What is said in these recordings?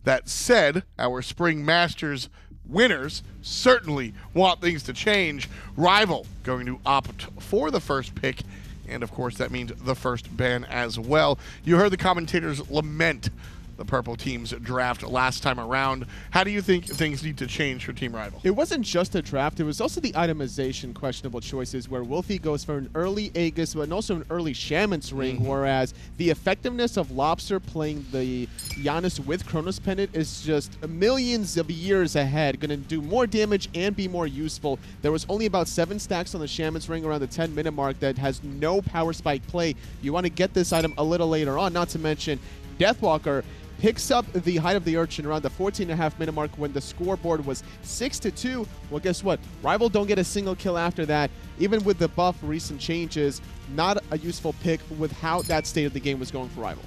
That said, our Spring Masters winners certainly want things to change. Rival going to opt for the first pick, and of course that means the first ban as well. You heard the commentators lament the purple team's draft last time around. How do you think things need to change for Team Rival? It wasn't just a draft, it was also the itemization questionable choices where Wlfy goes for an early Aegis but also an early Shaman's Ring, whereas the effectiveness of Lawbster playing the Giannis with Chronos Pendant is just millions of years ahead, going to do more damage and be more useful. There was only about 7 stacks on the Shaman's Ring around the 10-minute mark that has no power spike play. You want to get this item a little later on, not to mention Deathwalker picks up the Height of the Urchin around the 14.5-minute mark when the scoreboard was 6-2. Well, guess what? Rival don't get a single kill after that. Even with the buff recent changes, not a useful pick with how that state of the game was going for Rival.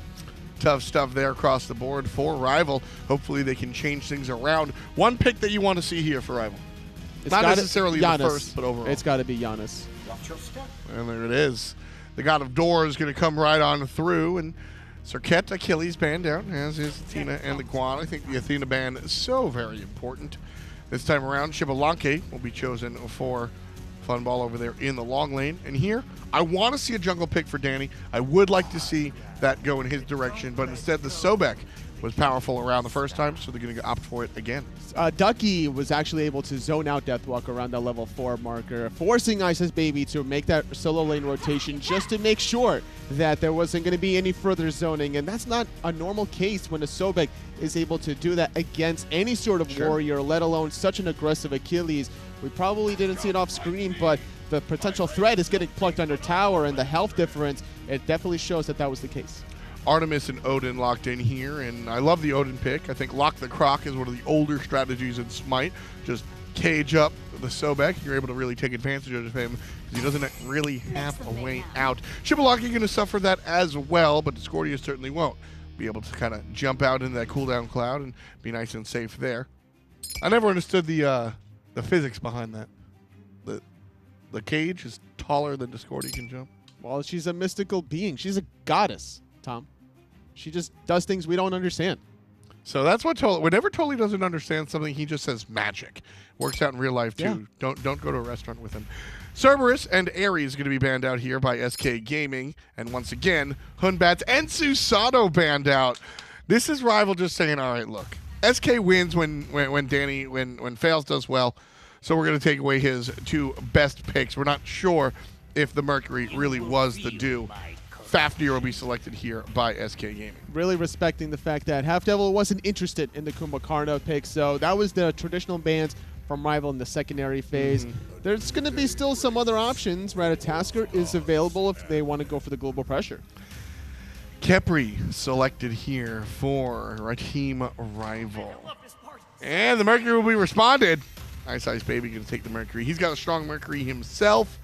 Tough stuff there across the board for Rival. Hopefully they can change things around. One pick that you want to see here for Rival. It's not necessarily Giannis. The first, but overall. It's got to be Giannis. And there it is. The God of Door is going to come right on through, and Serket Achilles banned out, as is Athena and the Guan. I think the Athena ban is so very important. This time around, Wlfy will be chosen for Funball over there in the long lane. And here, I want to see a jungle pick for Danny. I would like to see that go in his direction, but instead the Sobek was powerful around the first time, so they're going to opt for it again. Ducky was actually able to zone out Deathwalker around that level 4 marker, forcing iceicebaby to make that solo lane rotation just to make sure that there wasn't going to be any further zoning. And that's not a normal case when a Sobek is able to do that against any sort of warrior, let alone such an aggressive Achilles. We probably didn't see it off screen, but the potential threat is getting plucked under tower, and the health difference, it definitely shows that that was the case. Artemis and Odin locked in here, and I love the Odin pick. I think Lock the Croc is one of the older strategies in Smite. Just cage up the Sobek. You're able to really take advantage of him because he doesn't really have a way out. Wlfy going to suffer that as well, but Discordia certainly won't be able to kind of jump out into that cooldown cloud and be nice and safe there. I never understood the physics behind that. The cage is taller than Discordia can jump. Well, she's a mystical being. She's a goddess, Tom. She just does things we don't understand. So that's what whenever Tolly doesn't understand something, he just says magic. Works out in real life too. Yeah. Don't go to a restaurant with him. Cerberus and Ares going to be banned out here by SK Gaming, and once again, Hunbats and Susanoo banned out. This is Rival just saying, all right, look, SK wins when Faeles does well, so we're going to take away his 2 best picks. We're not sure if the Mercury really was the due. Fafnir will be selected here by SK Gaming. Really respecting the fact that HalfDevil wasn't interested in the Kumbhakarna pick, so that was the traditional bans from Rival in the secondary phase. There's going to be still some other options. Ratatasker is available if they want to go for the global pressure. Khepri selected here for Team Rival. And the Mercury will be responded. iceicebaby going to take the Mercury. He's got a strong Mercury himself.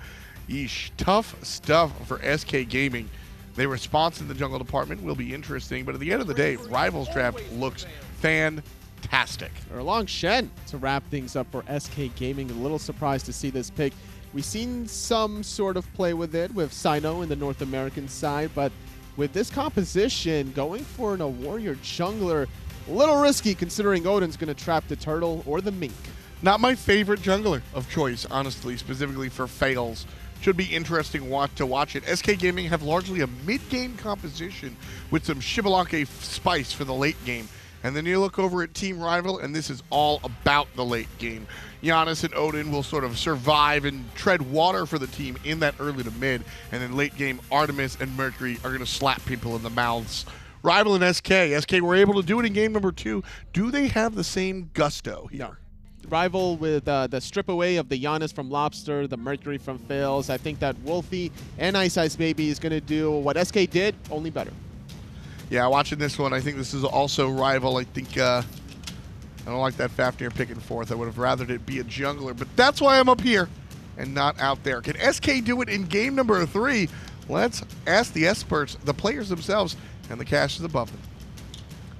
Yeesh, tough stuff for SK Gaming. Their response in the jungle department will be interesting, but at the end of the day, Rival's draft looks fantastic. Erlang Shen to wrap things up for SK Gaming. A little surprised to see this pick. We've seen some sort of play with it with Sino in the North American side, but with this composition, going for a warrior jungler, a little risky considering Odin's going to trap the turtle or the mink. Not my favorite jungler of choice, honestly, specifically for Faeles. Should be interesting to watch it. SK Gaming have largely a mid-game composition with some Wlfy spice for the late game. And then you look over at Team Rival, and this is all about the late game. Giannis and Odin will sort of survive and tread water for the team in that early to mid. And then late game, Artemis and Mercury are going to slap people in the mouths. Rival and SK were able to do it in game number 2. Do they have the same gusto here? No. Rival with the strip away of the Giannis from Lawbster, the Mercury from Faeles. I think that Wlfy and iceicebaby is going to do what SK did, only better. Yeah, watching this one, I think this is also Rival. I think I don't like that Fafnir pick and forth. I would have rathered it be a jungler, but that's why I'm up here and not out there. Can SK do it in game number 3? Let's ask the experts, the players themselves, and the cash is above them.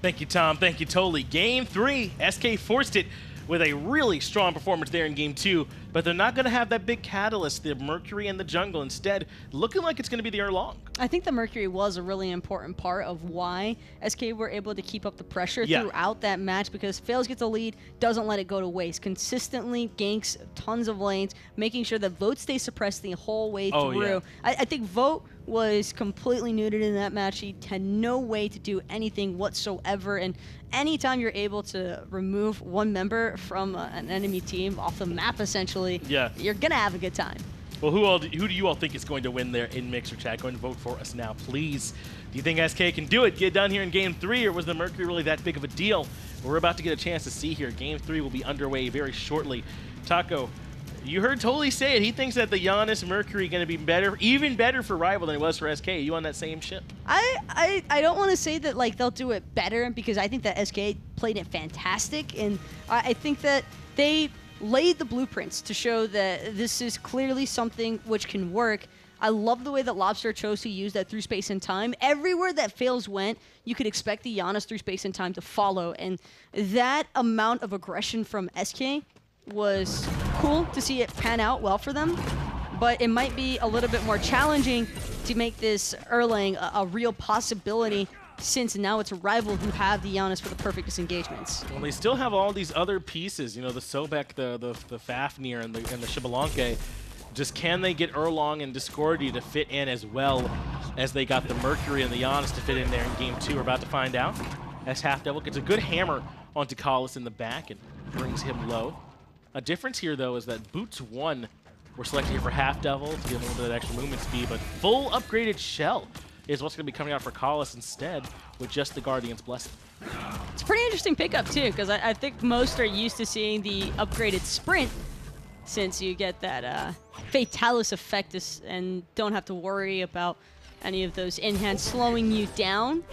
Thank you, Tom. Thank you, Tolly. Game 3, SK forced it with a really strong performance there in Game 2, but they're not going to have that big catalyst, the Mercury in the jungle. Instead, looking like it's going to be the Erlong. I think the Mercury was a really important part of why SK were able to keep up the pressure throughout that match, because Faeles gets a lead, doesn't let it go to waste. Consistently ganks tons of lanes, making sure that Vote stays suppressed the whole way through. Yeah. I think Vote was completely neutered in that match. He had no way to do anything whatsoever, and anytime you're able to remove one member from an enemy team off the map, essentially, you're going to have a good time. Well, who do you all think is going to win there in Mixer Chat? Go and vote for us now, please. Do you think SK can do it, get done here in Game 3, or was the Mercury really that big of a deal? We're about to get a chance to see here. Game 3 will be underway very shortly. Taco, you heard Totally say it. He thinks that the Giannis Mercury going to be better, even better for Rival than it was for SK. Are you on that same ship? I don't want to say that like they'll do it better, because I think that SK played it fantastic, and I think that they laid the blueprints to show that this is clearly something which can work. I love the way that Lawbster chose to use that through space and time. Everywhere that Faeles went, you could expect the Giannis through space and time to follow, and that amount of aggression from SK was cool to see it pan out well for them, but it might be a little bit more challenging to make this Erlang a real possibility, since now it's a Rival who have the Giannis for the perfect disengagements. Well, they still have all these other pieces, you know, the Sobek, the Fafnir, and the Xbalanque. Just can they get Erlong and Discordia to fit in as well as they got the Mercury and the Giannis to fit in there in Game 2? We're about to find out. As HalfDevil gets a good hammer onto Collis in the back and brings him low. A difference here, though, is that Boots 1 were selected here for HalfDevil to give him a little bit of extra movement speed, but full upgraded Shell is what's going to be coming out for Collis instead, with just the Guardian's Blessing. It's a pretty interesting pickup, too, because I think most are used to seeing the upgraded Sprint, since you get that Faeles effect and don't have to worry about any of those in-hands slowing you down.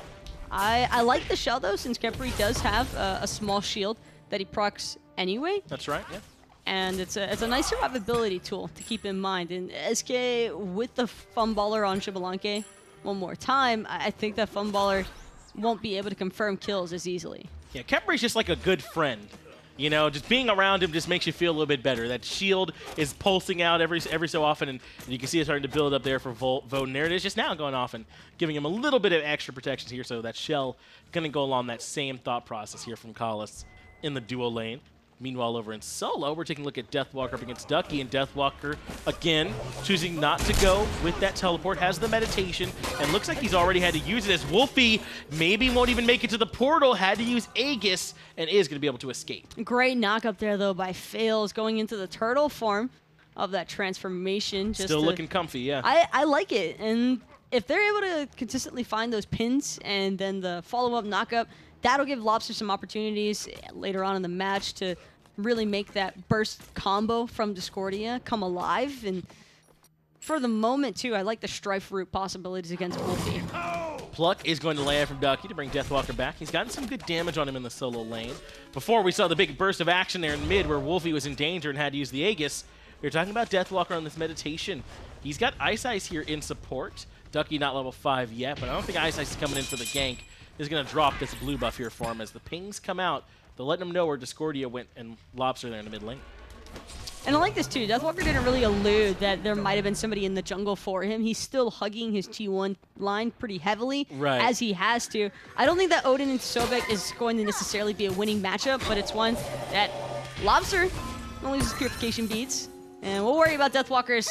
I like the Shell, though, since Kempery does have a small shield that he procs anyway. That's right, yeah. And it's a nice survivability tool to keep in mind. And SK with the Funballer on Xbalanque one more time, I think that Funballer won't be able to confirm kills as easily. Yeah, Kempery's just like a good friend. You know, just being around him just makes you feel a little bit better. That shield is pulsing out every so often, and you can see it starting to build up there for Vote, and there it is just now going off and giving him a little bit of extra protection here, so that Shell going to go along that same thought process here from Collis in the duo lane. Meanwhile, over in solo, we're taking a look at Deathwalker up against Ducky, and Deathwalker, again, choosing not to go with that teleport, has the meditation, and looks like he's already had to use it, as Wlfy maybe won't even make it to the portal, had to use Aegis, and is going to be able to escape. Great knock up there, though, by Faeles, going into the turtle form of that transformation. Still looking comfy, yeah. I like it, and if they're able to consistently find those pins and then the follow-up knock-up, that'll give Lawbster some opportunities later on in the match to really make that burst combo from Discordia come alive. And for the moment, too, I like the Strife route possibilities against Wlfy. Pluck is going to land from Ducky to bring Deathwalker back. He's gotten some good damage on him in the solo lane. Before, we saw the big burst of action there in mid where Wlfy was in danger and had to use the Aegis. We're talking about Deathwalker on this meditation. He's got Ice here in support. Ducky not level 5 yet, but I don't think Ice is coming in for the gank. Is going to drop this blue buff here for him as the pings come out. They're letting him know where Discordia went and Lawbster there in the mid lane. And I like this too. Deathwalker didn't really allude that there might have been somebody in the jungle for him. He's still hugging his T1 line pretty heavily, as he has to. I don't think that Odin and Sobek is going to necessarily be a winning matchup, but it's one that Lawbster only uses purification beads. And we'll worry about Deathwalker's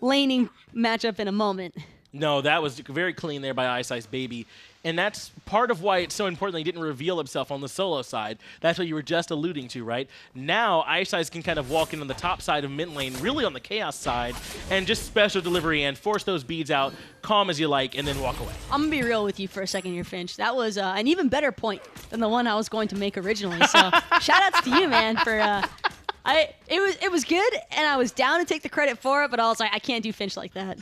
laning matchup in a moment. No, that was very clean there by iceicebaby. And that's part of why it's so important that he didn't reveal himself on the solo side. That's what you were just alluding to, right? Now, Ice can kind of walk in on the top side of mid lane, really on the Chaos side, and just special delivery and force those beads out, calm as you like, and then walk away. I'm going to be real with you for a second here, Finch. That was an even better point than the one I was going to make originally. So shout-outs to you, man, for... It was good, and I was down to take the credit for it, but I was like, I can't do Finch like that.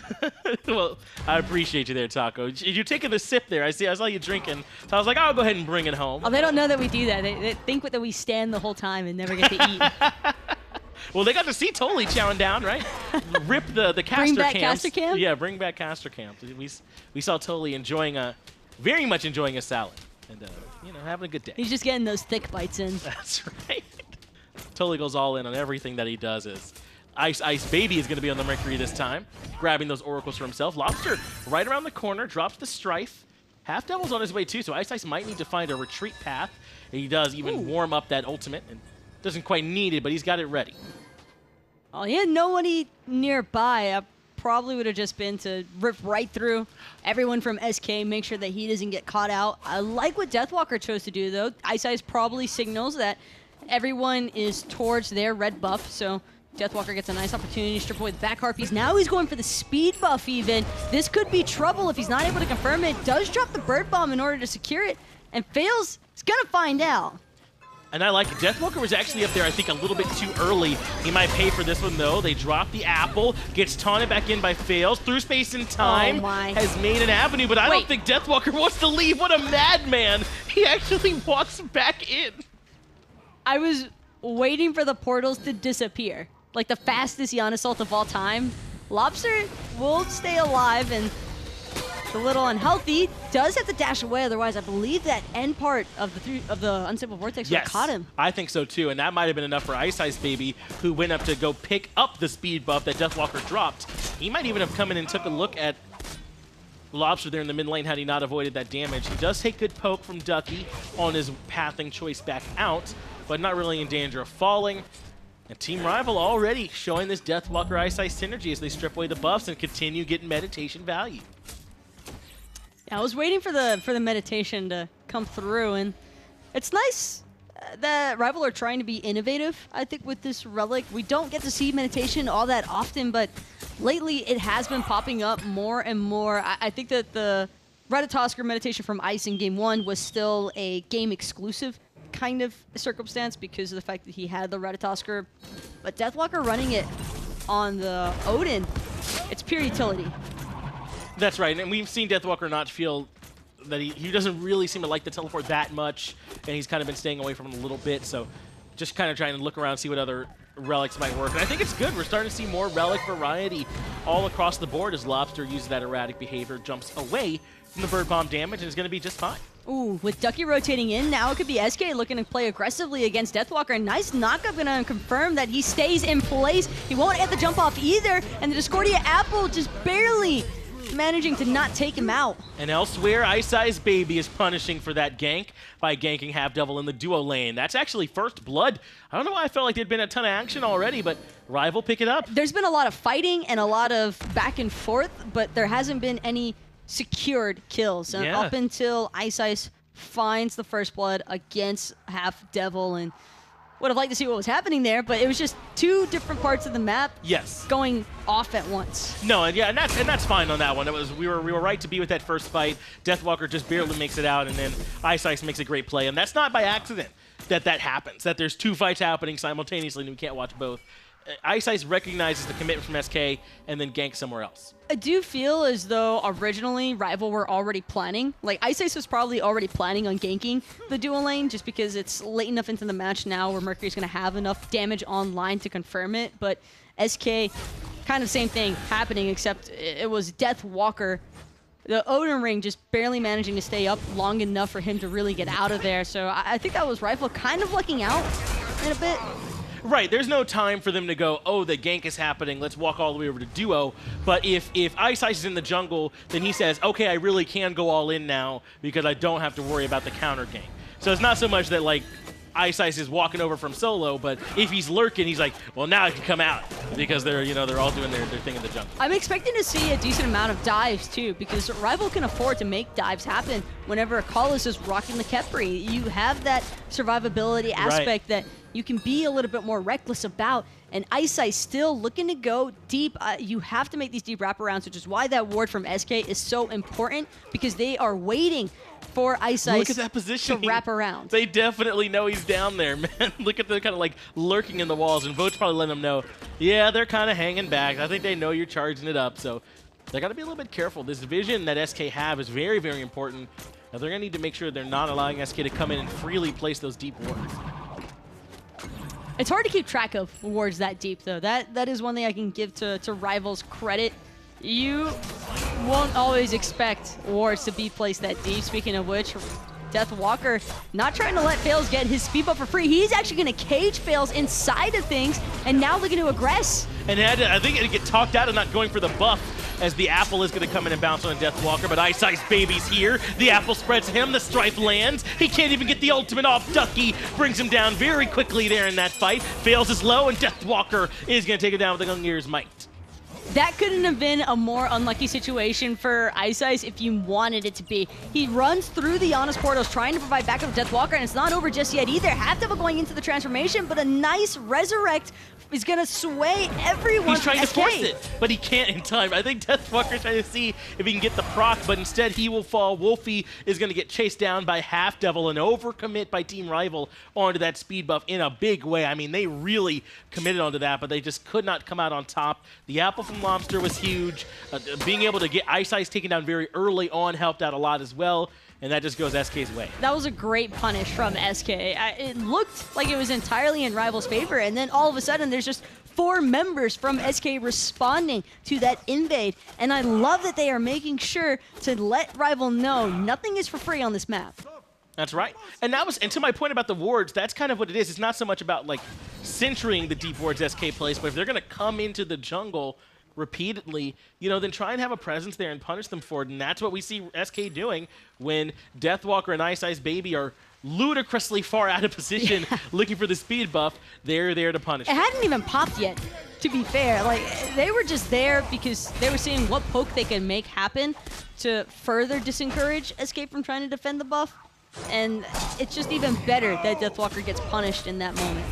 Well, I appreciate you there, Taco. You're taking the sip there. I saw you drinking, so I was like, I'll go ahead and bring it home. Oh, they don't know that we do that. They think that we stand the whole time and never get to eat. Well, they got to see Totally chowing down, right? Rip the caster Bring back camps. caster camp? Yeah, bring back caster camps. We saw Totally very much enjoying a salad and, having a good day. He's just getting those thick bites in. That's right. totally goes all in on everything that he does. Is iceicebaby is going to be on the Mercury this time, grabbing those oracles for himself. Lawbster right around the corner, drops the strife. HalfDevil's on his way too, so Ice might need to find a retreat path. And he does even warm up that ultimate, and doesn't quite need it, but he's got it ready. Oh, he had nobody nearby. I probably would have just been to rip right through everyone from SK, make sure that he doesn't get caught out. I like what Deathwalker chose to do, though. Ice probably signals that everyone is towards their red buff, so Deathwalker gets a nice opportunity to strip away the back harpies. Now he's going for the speed buff even. This could be trouble if he's not able to confirm it. Does drop the bird bomb in order to secure it, and Faeles is going to find out. And I like it. Deathwalker was actually up there, I think, a little bit too early. He might pay for this one, though. They drop the apple, gets taunted back in by Faeles, through space and time, has made an avenue, but I don't think Deathwalker wants to leave. What a madman. He actually walks back in. I was waiting for the portals to disappear. Like the fastest Giannis ult of all time. Lawbster will stay alive, and the little unhealthy does have to dash away. Otherwise, I believe that end part of the unstable vortex would have caught him. I think so too, and that might have been enough for iceicebaby, who went up to go pick up the speed buff that Deathwalker dropped. He might even have come in and took a look at Lawbster there in the mid lane had he not avoided that damage. He does take good poke from Ducky on his pathing choice back out, but not really in danger of falling. And Team Rival already showing this Deathwalker Ice synergy as they strip away the buffs and continue getting meditation value. Yeah, I was waiting for the meditation to come through, and it's nice that Rival are trying to be innovative. I think with this relic, we don't get to see meditation all that often, but lately it has been popping up more and more. I think that the Ratatosker meditation from Ice in Game 1 was still a game exclusive kind of circumstance because of the fact that he had the Ratatosker, but Deathwalker running it on the Odin, it's pure utility. That's right, and we've seen Deathwalker not feel that he doesn't really seem to like the teleport that much, and he's kind of been staying away from it a little bit, so just kind of trying to look around, see what other relics might work. And I think it's good. We're starting to see more relic variety all across the board as Lawbster uses that erratic behavior, jumps away from the bird bomb damage, and is going to be just fine. Ooh, with Ducky rotating in, now it could be SK looking to play aggressively against Deathwalker. Nice knockup, gonna confirm that he stays in place. He won't get the jump off either, and the Discordia Apple just barely managing to not take him out. And elsewhere, iceicebaby is punishing for that gank by ganking HalfDevil in the duo lane. That's actually first blood. I don't know why I felt like there'd been a ton of action already, but Rival pick it up. There's been a lot of fighting and a lot of back and forth, but there hasn't been any secured kills up until Ice finds the first blood against HalfDevil, and would have liked to see what was happening there, but it was just two different parts of the map going off at once. No, and that's fine on that one. It was we were right to be with that first fight. Deathwalker just barely makes it out, and then Ice makes a great play, and that's not by accident that happens. That there's two fights happening simultaneously, and we can't watch both. Ice recognizes the commitment from SK and then ganks somewhere else. I do feel as though originally Rival were already planning. Like, Ice was probably already planning on ganking the dual lane just because it's late enough into the match now where Mercury's going to have enough damage online to confirm it. But SK, kind of same thing happening, except it was Deathwalker. The Odin ring just barely managing to stay up long enough for him to really get out of there. So I think that was Rival kind of lucking out in a bit. Right, there's no time for them to go, oh, the gank is happening, let's walk all the way over to duo. But if Ice is in the jungle, then he says, okay, I really can go all in now because I don't have to worry about the counter gank. So it's not so much that, like, Ice is walking over from solo, but if he's lurking, he's like, well, now I can come out because they're all doing their thing in the jungle. I'm expecting to see a decent amount of dives, too, because Rival can afford to make dives happen whenever Akali's is rocking the Khepri. You have that survivability aspect that you can be a little bit more reckless about, and Ice still looking to go deep. You have to make these deep wraparounds, which is why that ward from SK is so important, because they are waiting for Ice Look at that position to wrap around. They definitely know he's down there, man. Look at the kind of like lurking in the walls, and Vote's probably letting them know, yeah, they're kind of hanging back. I think they know you're charging it up, so they got to be a little bit careful. This vision that SK have is very, very important. Now they're going to need to make sure they're not allowing SK to come in and freely place those deep wards. It's hard to keep track of wards that deep, though. That is one thing I can give to Rival's credit. You won't always expect wards to be placed that deep. Speaking of which, Deathwalker not trying to let Faeles get his speed buff for free. He's actually going to cage Faeles inside of things, and now looking to aggress. And I think it'd get talked out of not going for the buff, as the apple is going to come in and bounce on a Deathwalker, but iceicebaby's here. The apple spreads him, the strife lands. He can't even get the ultimate off. Ducky brings him down very quickly there in that fight. Faeles is low, and Deathwalker is going to take him down with the Gungir's might. That couldn't have been a more unlucky situation for Iceice if you wanted it to be. He runs through the Giannis portals trying to provide backup to Deathwalker, and it's not over just yet either. HalfDevil going into the transformation, but a nice resurrect is going to sway everyone. He's trying to force it, but he can't in time. I think Deathwalker's trying to see if he can get the proc, but instead he will fall. Wlfy is going to get chased down by HalfDevil, and overcommit by Team Rival onto that speed buff in a big way. I mean, they really committed onto that, but they just could not come out on top. The apple from Lawbster was huge. Being able to get Iceice taken down very early on helped out a lot as well. And that just goes SK's way. That was a great punish from SK. It looked like it was entirely in Rival's favor, and then all of a sudden there's just 4 members from SK responding to that invade. And I love that they are making sure to let Rival know nothing is for free on this map. That's right. And to my point about the wards, that's kind of what it is. It's not so much about like centering the deep wards SK plays, but if they're going to come into the jungle repeatedly, then try and have a presence there and punish them for it. And that's what we see SK doing when Deathwalker and iceicebaby are ludicrously far out of position looking for the speed buff. They're there to punish. It hadn't even popped yet, to be fair. Like, they were just there because they were seeing what poke they could make happen to further disencourage SK from trying to defend the buff. And it's just even better that Deathwalker gets punished in that moment.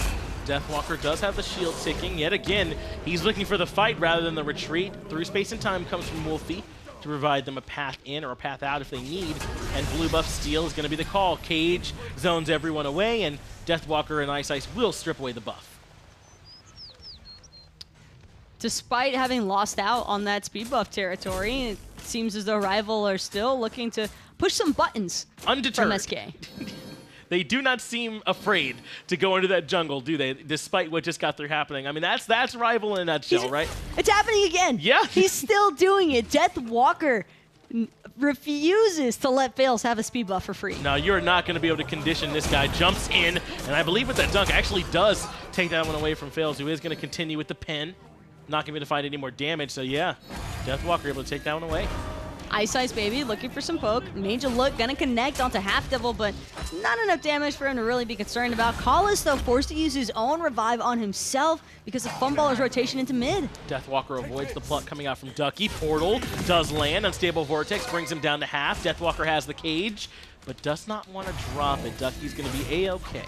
Deathwalker does have the shield ticking. Yet again, he's looking for the fight rather than the retreat. Through space and time comes from Wlfy to provide them a path in or a path out if they need. And blue buff steal is going to be the call. Cage zones everyone away, and Deathwalker and Iceice will strip away the buff. Despite having lost out on that speed buff territory, it seems as though Rival are still looking to push some buttons Undeterred. from SK. They do not seem afraid to go into that jungle, do they? Despite what just got through happening. I mean, that's Rival in a nutshell, right? It's happening again. Yeah. He's still doing it. Deathwalker refuses to let Faeles have a speed buff for free. No, you're not going to be able to condition this guy. Jumps in, and I believe with that dunk actually does take that one away from Faeles, who is going to continue with the pin. Not going to be able to find any more damage, so yeah. Deathwalker able to take that one away. iceicebaby looking for some poke. Major look, gonna connect onto HalfDevil, but not enough damage for him to really be concerned about. Faeles, though, forced to use his own revive on himself because of Funballer's rotation into mid. Deathwalker avoids the pluck coming out from Ducky. Portal does land. Unstable Vortex brings him down to half. Deathwalker has the cage, but does not want to drop it. Ducky's gonna be A-okay.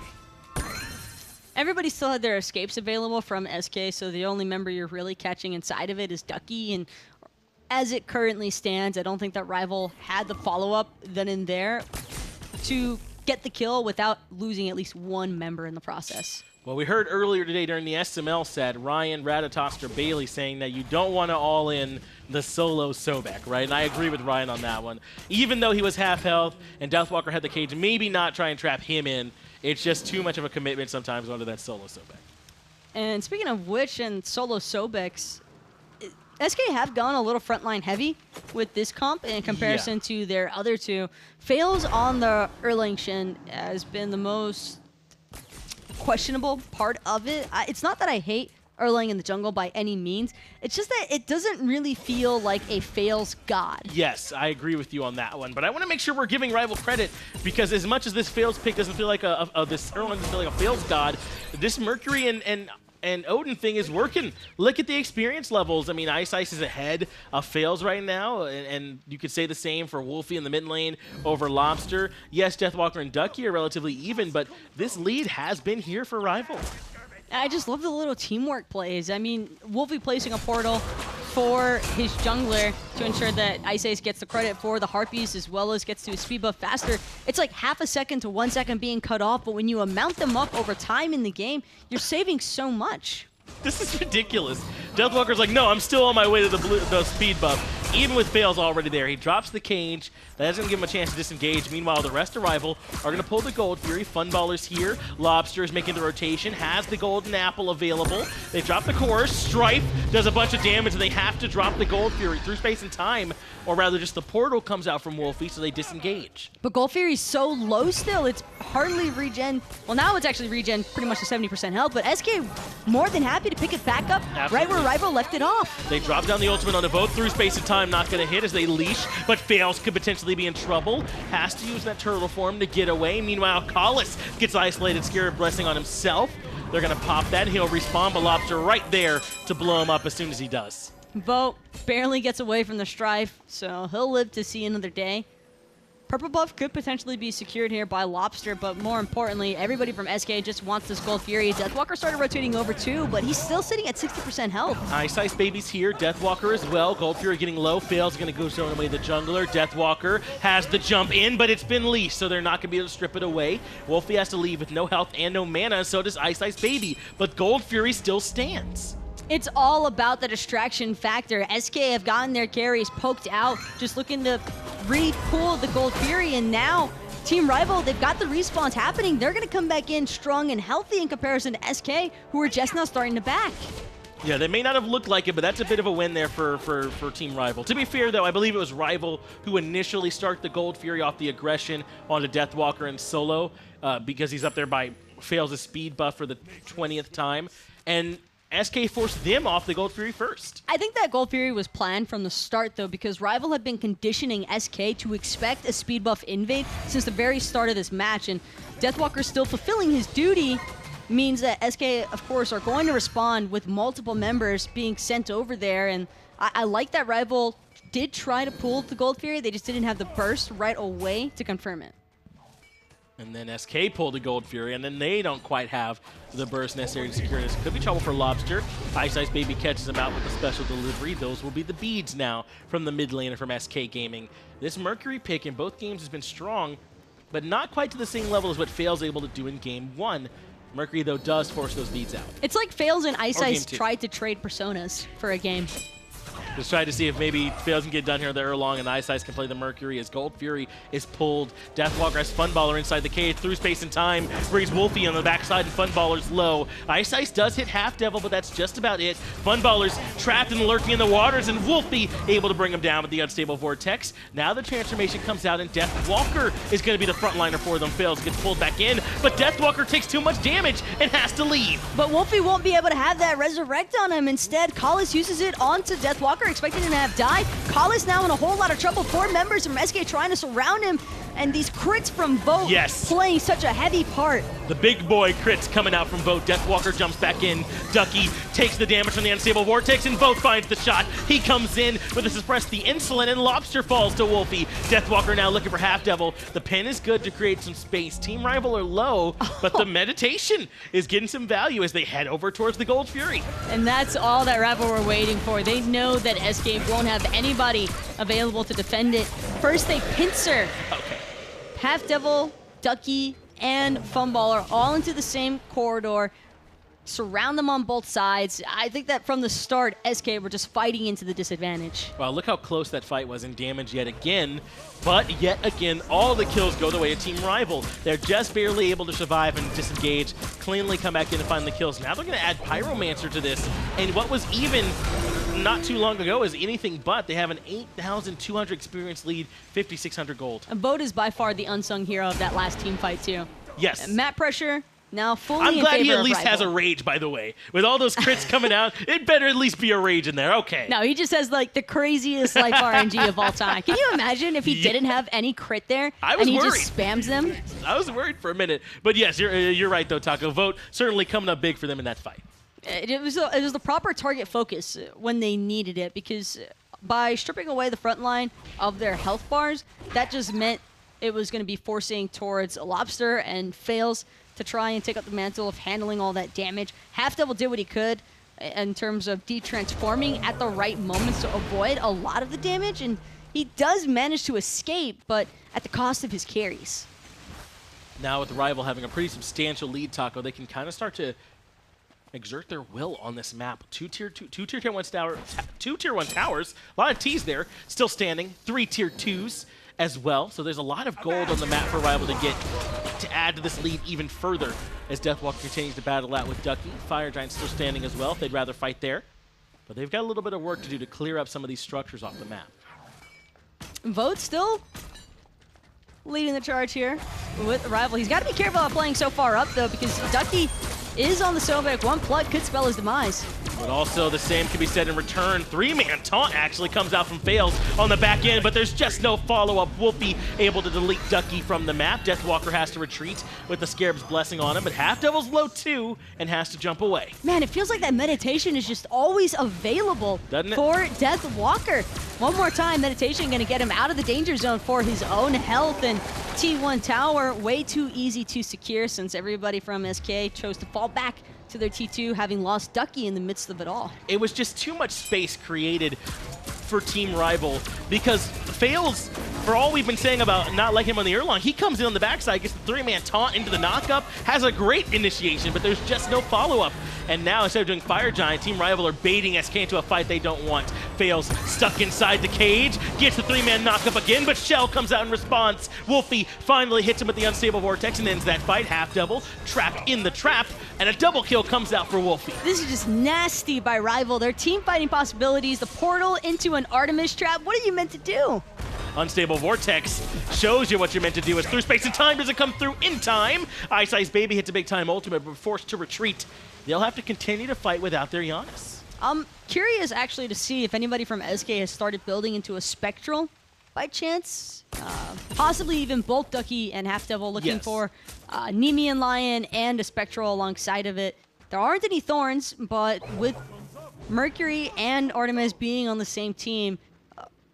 Everybody still had their escapes available from SK, so the only member you're really catching inside of it is Ducky, and as it currently stands, I don't think that Rival had the follow-up then and there to get the kill without losing at least one member in the process. Well, we heard earlier today during the SML set, Ryan Ratatoster Bailey saying that you don't want to all-in the solo Sobek, right? And I agree with Ryan on that one. Even though he was half health and Deathwalker had the cage, maybe not try and trap him in. It's just too much of a commitment sometimes onto that solo Sobek. And speaking of which, and solo Sobeks, SK have gone a little frontline heavy with this comp in comparison to their other two. Faeles on the Erlang Shen has been the most questionable part of it. It's not that I hate Erlang in the jungle by any means. It's just that it doesn't really feel like a Faeles god. Yes, I agree with you on that one. But I want to make sure we're giving Rival credit, because as much as this Faeles pick doesn't feel like this Erlang doesn't feel like a Faeles god, this Mercury and Odin thing is working. Look at the experience levels. I mean, Iceice is ahead of Faeles right now, and you could say the same for Wlfy in the mid lane over Lawbster. Yes, Deathwalker and Ducky are relatively even, but this lead has been here for Rival. I just love the little teamwork plays. I mean, Wlfy placing a portal for his jungler to ensure that Iceice gets the credit for the Harpies as well as gets to his speed buff faster. It's like half a second to 1 second being cut off, but when you amount them up over time in the game, you're saving so much. This is ridiculous. Deathwalker's like, no, I'm still on my way to the speed buff. even with Faeles already there. He drops the cage. That doesn't give him a chance to disengage. Meanwhile, the rest of Rival are going to pull the Gold Fury. Funballer's here. Lawbster is making the rotation, has the Golden Apple available. They drop the core. Strife does a bunch of damage, and they have to drop the Gold Fury through space and time, or rather just the portal comes out from Wlfy, so they disengage. But Gold Fury's so low still, it's hardly regen. Well, now it's actually regen pretty much to 70% health, but SK more than happy to pick it back up right where Rival left it off. They drop down the ultimate on the vote through space and time, not going to hit as they leash, but Faeles could potentially be in trouble. Has to use that turtle form to get away. Meanwhile, Collis gets isolated, Scarab Blessing on himself. They're going to pop that. He'll respawn, but Lawbster right there to blow him up as soon as he does. Vote barely gets away from the Strife, so he'll live to see another day. Purple buff could potentially be secured here by Lawbster, but more importantly, everybody from SK just wants this Gold Fury. Deathwalker started rotating over too, but he's still sitting at 60% health. iceicebaby's here, Deathwalker as well. Gold Fury getting low, Faeles going to go zone away the jungler. Deathwalker has the jump in, but it's been leashed, so they're not going to be able to strip it away. Wlfy has to leave with no health and no mana, so does iceicebaby, but Gold Fury still stands. It's all about the distraction factor. SK have gotten their carries poked out, just looking to re-pull the Gold Fury, and now Team Rival, they've got the respawns happening. They're going to come back in strong and healthy in comparison to SK, who are just now starting to back. Yeah, they may not have looked like it, but that's a bit of a win there for Team Rival. To be fair, though, I believe it was Rival who initially started the Gold Fury off the aggression onto Deathwalker and solo because he's up there by Faeles' speed buff for the 20th time. And SK forced them off the Gold Fury first. I think that Gold Fury was planned from the start, though, because Rival had been conditioning SK to expect a speed buff invade since the very start of this match, and Deathwalker still fulfilling his duty means that SK, of course, are going to respond with multiple members being sent over there, and I like that Rival did try to pull the Gold Fury. They just didn't have the burst right away to confirm it. And then SK pulled the Gold Fury, and then they don't quite have the burst necessary to secure this. Could be trouble for Lawbster. iceicebaby catches him out with a special delivery. Those will be the beads now from the mid laner from SK Gaming. This Mercury pick in both games has been strong, but not quite to the same level as what Faeles able to do in Game 1. Mercury, though, does force those beads out. It's like Faeles and Ice tried to trade personas for a game. Just trying to see if maybe Faeles can get done here there long, and Ice can play the Mercury as Gold Fury is pulled. Deathwalker has Funballer inside the cage through space and time, brings Wlfy on the backside, and Funballer's low. Ice does hit HalfDevil, but that's just about it. Funballer's trapped and lurking in the waters, and Wlfy able to bring him down with the unstable vortex. Now the transformation comes out, and Deathwalker is going to be the frontliner for them. Faeles gets pulled back in, but Deathwalker takes too much damage and has to leave. But Wlfy won't be able to have that resurrect on him. Instead, Collis uses it onto Deathwalker, expecting him to have died. Collis now in a whole lot of trouble. 4 members from SK trying to surround him, and these crits from Vote playing such a heavy part. The big boy crits coming out from Vote. Deathwalker jumps back in. Ducky takes the damage from the unstable vortex, and Vote finds the shot. He comes in with a suppress the insolent, and Lawbster falls to Wlfy. Deathwalker now looking for HalfDevil. The pin is good to create some space. Team Rival are low, but the meditation is getting some value as they head over towards the Gold Fury. And that's all that Rival were waiting for. They know that SK won't have anybody available to defend it. First, they pincer HalfDevil, Ducky, and Funballer all into the same corridor, surround them on both sides. I think that from the start, SK were just fighting into the disadvantage. Wow, look how close that fight was in damage yet again. But yet again, all the kills go the way of Team Rival. They're just barely able to survive and disengage, cleanly come back in and find the kills. Now they're going to add Pyromancer to this. And what was even not too long ago is anything but. They have an 8,200 experience lead, 5,600 gold. And Vote is by far the unsung hero of that last team fight, too. Yes. Map pressure. Now fully I'm glad he at of least Rival. has a rage, by the way. With all those crits coming out, it better at least be a rage in there. Okay. No, he just has like the craziest life RNG of all time. Can you imagine if he didn't have any crit there I was and he worried. just spams them? I was worried for a minute. But yes, you're right, though, Taco. Vote certainly coming up big for them in that fight. It was the proper target focus when they needed it, because by stripping away the front line of their health bars, that just meant it was going to be forcing towards Lawbster and Faeles to try and take up the mantle of handling all that damage. HalfDevil did what he could in terms of de-transforming at the right moments to avoid a lot of the damage, and he does manage to escape, but at the cost of his carries. Now with the Rival having a pretty substantial lead, Taco, they can kind of start to exert their will on this map. Two tier 1 towers. A lot of T's there. Still standing. 3 tier 2s as well. So there's a lot of gold on the map for Rival to get to add to this lead even further as Deathwalker continues to battle out with Ducky. Fire Giant still standing as well if they'd rather fight there. But they've got a little bit of work to do to clear up some of these structures off the map. Vote still leading the charge here with Rival. He's got to be careful about playing so far up, though, because Ducky is on the Sobek. One plug could spell his demise. But also the same can be said in return. 3-man taunt actually comes out from Faeles on the back end, but there's just no follow-up. Wlfy able to delete Ducky from the map. Deathwalker has to retreat with the Scarab's blessing on him, but HalfDevil's low too and has to jump away. Man, it feels like that meditation is just always available for Deathwalker. One more time, meditation going to get him out of the danger zone for his own health, and T1 tower way too easy to secure since everybody from SK chose to fall back to their T2, having lost Ducky in the midst of it all. It was just too much space created for Team Rival because Faeles, for all we've been saying about not liking him on the Erlang, he comes in on the backside, gets the 3-man taunt into the knockup, has a great initiation, but there's just no follow-up. And now, instead of doing Fire Giant, Team Rival are baiting SK into a fight they don't want. Faeles stuck inside the cage, gets the 3-man knockup again, but Shell comes out in response. Wlfy finally hits him with the Unstable Vortex and ends that fight. HalfDevil trapped in the trap, and a double kill comes out for Wlfy. This is just nasty by Rival. Their team fighting possibilities, the portal into an Artemis trap. What are you meant to do? Unstable Vortex shows you what you're meant to do as through space and time doesn't come through in time. iceicebaby hits a big time ultimate, but forced to retreat. They'll have to continue to fight without their Giannis. I'm curious actually to see if anybody from SK has started building into a Spectral by chance. Possibly even both Ducky and HalfDevil looking for Nemean Lion and a Spectral alongside of it. There aren't any Thorns, but with Mercury and Artemis being on the same team,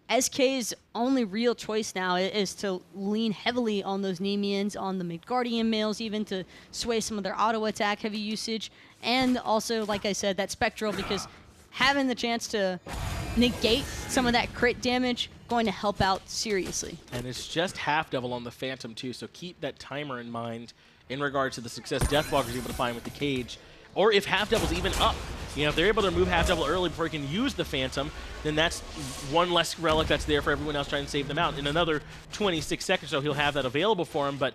SK's only real choice now is to lean heavily on those Nemeans, on the Midgardian males even, to sway some of their auto attack heavy usage. And also, like I said, that Spectral, because having the chance to negate some of that crit damage going to help out seriously. And it's just HalfDevil on the Phantom too, so keep that timer in mind in regards to the success Deathwalker's able to find with the cage. Or if HalfDevil's even up. You know, if they're able to remove HalfDevil early before he can use the Phantom, then that's one less relic that's there for everyone else trying to save them out. In another 26 seconds or so, he'll have that available for him, but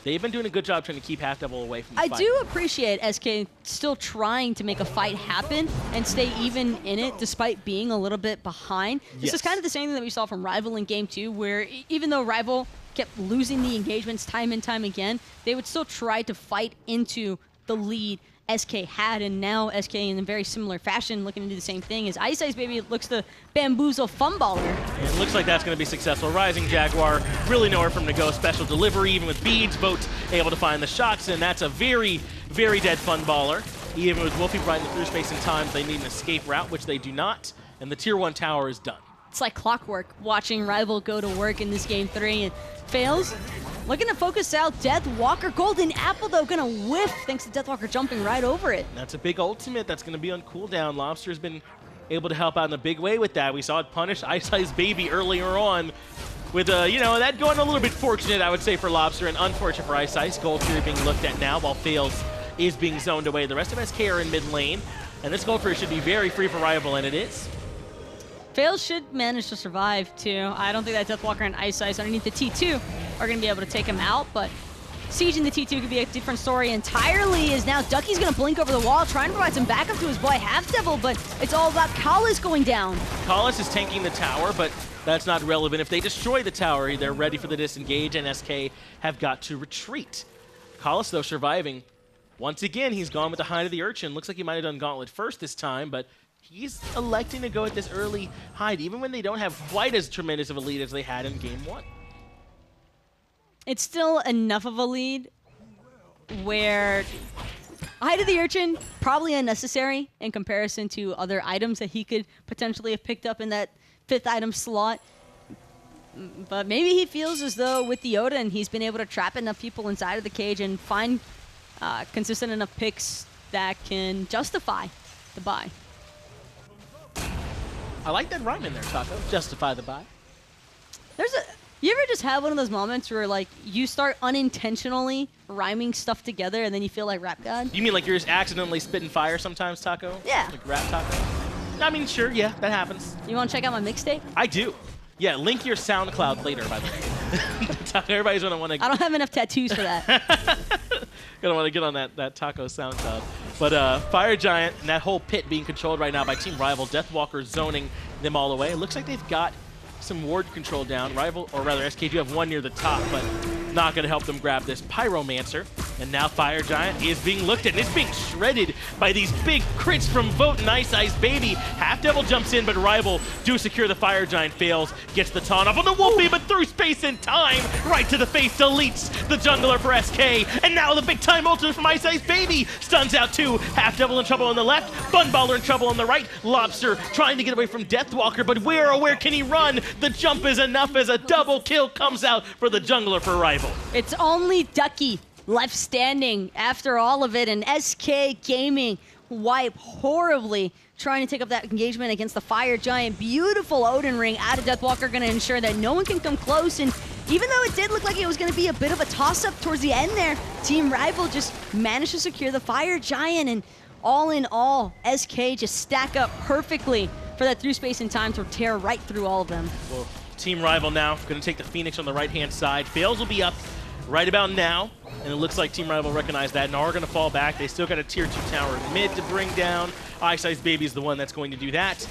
they've been doing a good job trying to keep HalfDevil away from the fight. I do appreciate SK still trying to make a fight happen and stay even in it despite being a little bit behind. This is kind of the same thing that we saw from Rival in Game 2, where even though Rival kept losing the engagements time and time again, they would still try to fight into the lead SK had, and now SK in a very similar fashion looking to do the same thing as iceicebaby looks to bamboozle Funballer. It looks like that's going to be successful. Rising Jaguar, really nowhere from to go. Special delivery, even with beads. Vote able to find the shots, and that's a very, very dead Funballer. Even with Wlfy providing the through space and time, they need an escape route, which they do not, and the Tier 1 tower is done. It's like clockwork watching Rival go to work in this Game 3, and Faeles looking to focus out Deathwalker. Golden Apple, though, going to whiff thanks to Deathwalker jumping right over it. That's a big ultimate that's going to be on cooldown. Lawbster's been able to help out in a big way with that. We saw it punish iceicebaby earlier on with, you know, that going a little bit fortunate, I would say, for Lawbster, and unfortunate for Iceice. Gold Fury being looked at now while Faeles is being zoned away. The rest of SK are in mid lane, and this Gold Fury should be very free for Rival, and it is. Faeles should manage to survive, too. I don't think that Deathwalker and iceice underneath the T2 are going to be able to take him out, but sieging the T2 could be a different story entirely, as now Ducky's going to blink over the wall, trying to provide some backup to his boy HalfDevil, but it's all about Faeles going down. Faeles is tanking the tower, but that's not relevant. If they destroy the tower, they're ready for the disengage, and SK have got to retreat. Faeles, though, surviving. Once again, he's gone with the Hide of the Urchin. Looks like he might have done Gauntlet first this time, but he's electing to go at this early Hide, even when they don't have quite as tremendous of a lead as they had in Game 1. It's still enough of a lead where Hide of the Urchin, probably unnecessary in comparison to other items that he could potentially have picked up in that 5th item slot. But maybe he feels as though with the Odin, he's been able to trap enough people inside of the cage and find consistent enough picks that can justify the buy. I like that rhyme in there, Taco. Justify the buy. You ever just have one of those moments where, like, you start unintentionally rhyming stuff together and then you feel like Rap God? You mean like you're just accidentally spitting fire sometimes, Taco? Yeah. Like Rap Taco? I mean, sure, yeah, that happens. You want to check out my mixtape? I do. Yeah, link your SoundCloud later, by the way. Everybody's gonna want to. I don't have enough tattoos for that. Gonna want to get on that Taco SoundCloud. But Fire Giant and that whole pit being controlled right now by Team Rival. Deathwalker zoning them all away. It looks like they've got some ward control down. Rival, or rather SK, do have one near the top, but not going to help them grab this Pyromancer. And now Fire Giant is being looked at, and it's being shredded by these big crits from Vote and iceicebaby. HalfDevil jumps in, but Rival do secure the Fire Giant. Fails, gets the taunt off on the Wlfy, but through space and time, right to the face, deletes the jungler for SK. And now the big time ultimate from iceicebaby stuns out two. HalfDevil in trouble on the left, Funballer in trouble on the right. Lawbster trying to get away from Deathwalker, but where can he run? The jump is enough as a double kill comes out for the jungler for Rival. It's only Ducky left standing after all of it, and SK Gaming wipe horribly trying to take up that engagement against the Fire Giant. Beautiful Odin Ring out of Deathwalker, going to ensure that no one can come close, and even though it did look like it was going to be a bit of a toss-up towards the end there, Team Rival just managed to secure the Fire Giant, and all in all, SK just stack up perfectly for that through space and time to tear right through all of them. Well, Team Rival now going to take the Phoenix on the right-hand side. Faeles will be up right about now, and it looks like Team Rival recognize that and are going to fall back. They still got a tier 2 tower mid to bring down. iceicebaby is the one that's going to do that.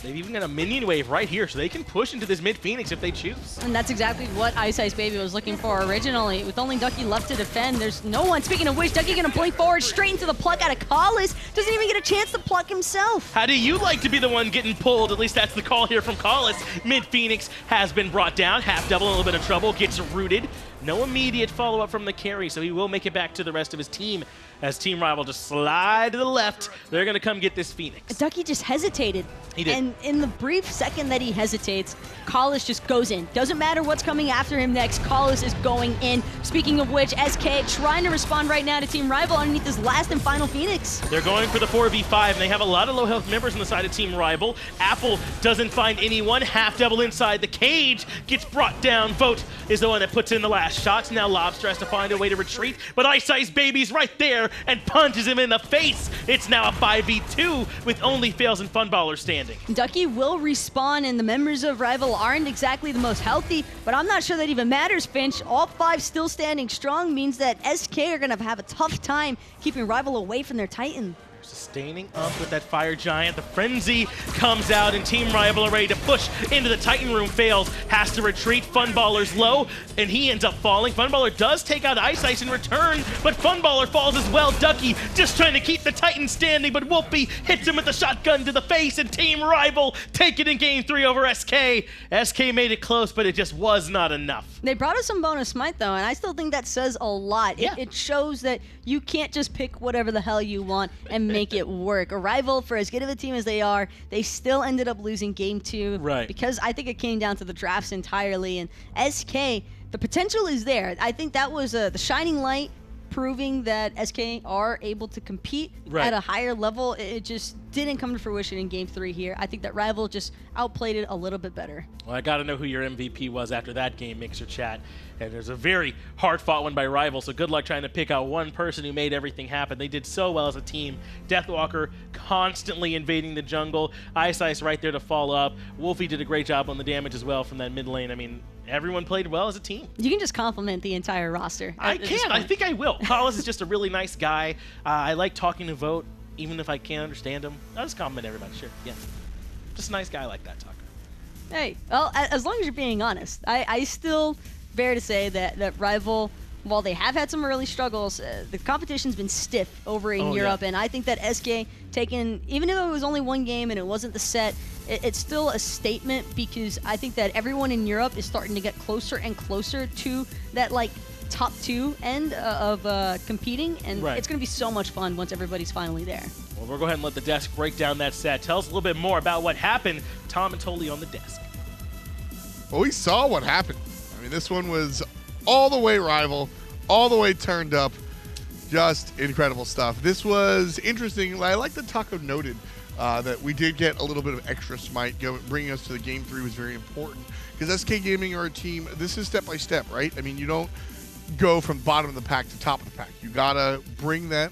They've even got a minion wave right here, so they can push into this mid Phoenix if they choose. And that's exactly what iceicebaby was looking for originally. With only Ducky left to defend, there's no one. Speaking of which, Ducky gonna blink forward straight into the pluck out of Faeles. Doesn't even get a chance to pluck himself. How do you like to be the one getting pulled? At least that's the call here from Faeles. Mid Phoenix has been brought down. HalfDevil in a little bit of trouble, gets rooted. No immediate follow-up from the carry, so he will make it back to the rest of his team as Team Rival just slide to the left. They're going to come get this Phoenix. Ducky just hesitated. He did. And in the brief second that he hesitates, Faeles just goes in. Doesn't matter what's coming after him next, Faeles is going in. Speaking of which, SK trying to respond right now to Team Rival underneath this last and final Phoenix. They're going for the 4v5, and they have a lot of low-health members on the side of Team Rival. Apple doesn't find anyone. HalfDevil inside the cage gets brought down. Vote is the one that puts in the last shots. Now Lawbster has to find a way to retreat, but iceicebaby's right there and punches him in the face. It's now a 5v2 with only Faeles and Funballer standing. Ducky will respawn, and the members of Rival aren't exactly the most healthy, but I'm not sure that even matters, Finch. All 5 still standing strong means that SK are going to have a tough time keeping Rival away from their Titan. Sustaining up with that Fire Giant. The Frenzy comes out, and Team Rival are ready to push into the Titan room. Faeles has to retreat. Funballer's low, and he ends up falling. Funballer does take out Ice Ice in return, but Funballer falls as well. Ducky just trying to keep the Titan standing, but Wlfy hits him with the shotgun to the face, and Team Rival take it in Game 3 over SK. SK made it close, but it just was not enough. They brought us some bonus smite, though, and I still think that says a lot. Yeah. It shows that you can't just pick whatever the hell you want and make it work. A Rival, for as good of a team as they are, they still ended up losing Game 2. Right. Because I think it came down to the drafts entirely, and SK, the potential is there. I think that was the shining light proving that SK are able to compete at a higher level. It just didn't come to fruition in Game 3 here. I think that Rival just outplayed it a little bit better. Well, I got to know who your MVP was after that game, Mixer Chat. And there's a very hard-fought one by Rival, so good luck trying to pick out one person who made everything happen. They did so well as a team. Deathwalker constantly invading the jungle. Ice Ice right there to follow up. Wlfy did a great job on the damage as well from that mid lane. I mean, everyone played well as a team. You can just compliment the entire roster. I can. I think I will. Faeles is just a really nice guy. I like talking to Vote, even if I can't understand him. I'll just compliment everybody. Sure. Yeah. Just a nice guy like that, Tucker. Hey, well, as long as you're being honest, I still bear to say that Rival, while they have had some early struggles, the competition's been stiff over in Europe, and I think that SK taken, even if it was only one game and it wasn't the set, it's still a statement, because I think that everyone in Europe is starting to get closer and closer to that, like, top 2 end of competing, and it's going to be so much fun once everybody's finally there. Well, we'll go ahead and let the desk break down that set. Tell us a little bit more about what happened. Tom and Tolly on the desk. Well, we saw what happened. I mean, this one was all the way Rival, all the way turned up. Just incredible stuff. This was interesting. I like that Taco noted that we did get a little bit of extra Smite. Bringing us to the Game 3 was very important because SK Gaming are a team, this is step by step, right? I mean, you don't go from bottom of the pack to top of the pack. You got to bring that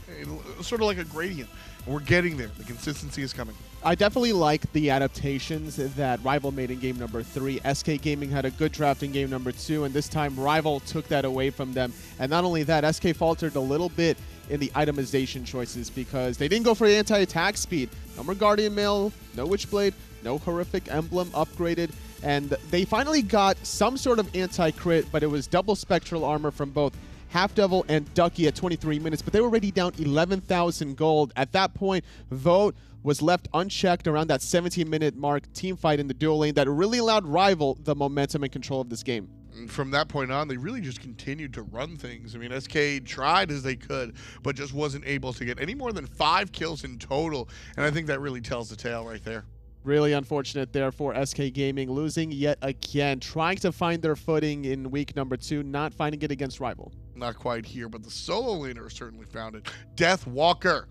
sort of like a gradient. We're getting there. The consistency is coming. I definitely like the adaptations that Rival made in game number 3. SK Gaming had a good draft in game number 2, and this time Rival took that away from them. And not only that, SK faltered a little bit in the itemization choices because they didn't go for the anti-attack speed. No more Guardian Mail, no Witchblade, no Horrific Emblem upgraded, and they finally got some sort of anti-crit, but it was double Spectral Armor from both HalfDevil and Ducky at 23 minutes, but they were already down 11,000 gold. At that point, Vote was left unchecked around that 17-minute mark team fight in the dual lane that really allowed Rival the momentum and control of this game. And from that point on, they really just continued to run things. I mean, SK tried as they could, but just wasn't able to get any more than 5 kills in total, and I think that really tells the tale right there. Really unfortunate there for SK Gaming, losing yet again, trying to find their footing in week number 2, not finding it against Rival. Not quite here, but the solo laner certainly found it. Deathwalker.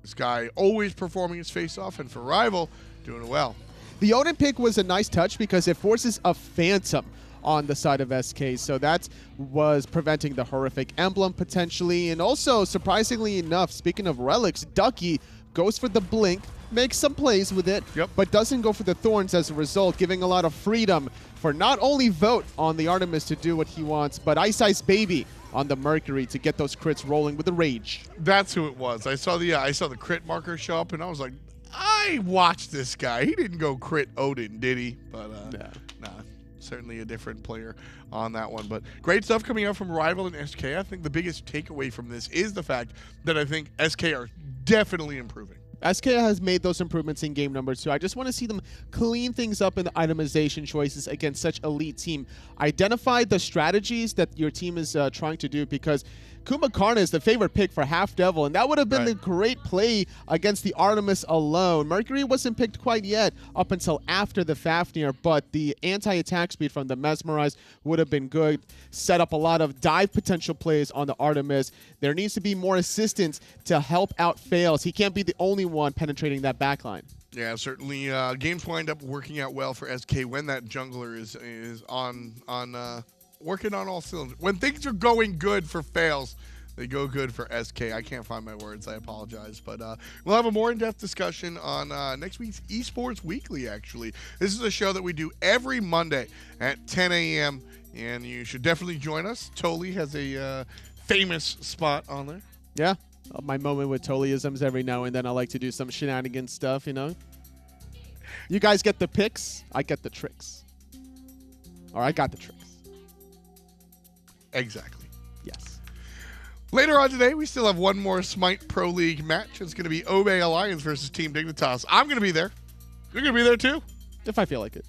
This guy always performing his face-off, and for Rival, doing it well. The Odin pick was a nice touch because it forces a Phantom on the side of SK, so that was preventing the Horrific Emblem potentially. And also, surprisingly enough, speaking of relics, Ducky goes for the Blink, makes some plays with it, but doesn't go for the Thorns as a result, giving a lot of freedom for not only Vote on the Artemis to do what he wants, but iceicebaby on the Mercury to get those crits rolling with the Rage. That's who it was. I saw the crit marker show up, and I was like, I watched this guy. He didn't go crit Odin, did he? But nah, certainly a different player on that one. But great stuff coming out from Rival and SK. I think the biggest takeaway from this is the fact that I think SK are definitely improving. SK has made those improvements in game number 2. I just want to see them clean things up in the itemization choices against such elite team. Identify the strategies that your team is trying to do, because Kumakarna is the favorite pick for HalfDevil, and that would have been the great play against the Artemis alone. Mercury wasn't picked quite yet up until after the Fafnir, but the anti-attack speed from the Mesmerize would have been good. Set up a lot of dive potential plays on the Artemis. There needs to be more assistance to help out Faeles. He can't be the only one penetrating that backline. Yeah, certainly. Games wind up working out well for SK when that jungler is on working on all cylinders. When things are going good for Faeles, they go good for SK. I can't find my words. I apologize. But we'll have a more in-depth discussion on next week's Esports Weekly, actually. This is a show that we do every Monday at 10 a.m., and you should definitely join us. Toli has a famous spot on there. Yeah. My moment with Toliisms every now and then. I like to do some shenanigans stuff, you know. You guys get the picks. I get the tricks. Or I got the tricks. Exactly. Yes. Later on today, we still have one more Smite Pro League match. It's going to be Obey Alliance versus Team Dignitas. I'm going to be there. You're going to be there too? If I feel like it.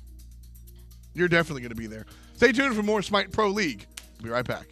You're definitely going to be there. Stay tuned for more Smite Pro League. We'll be right back.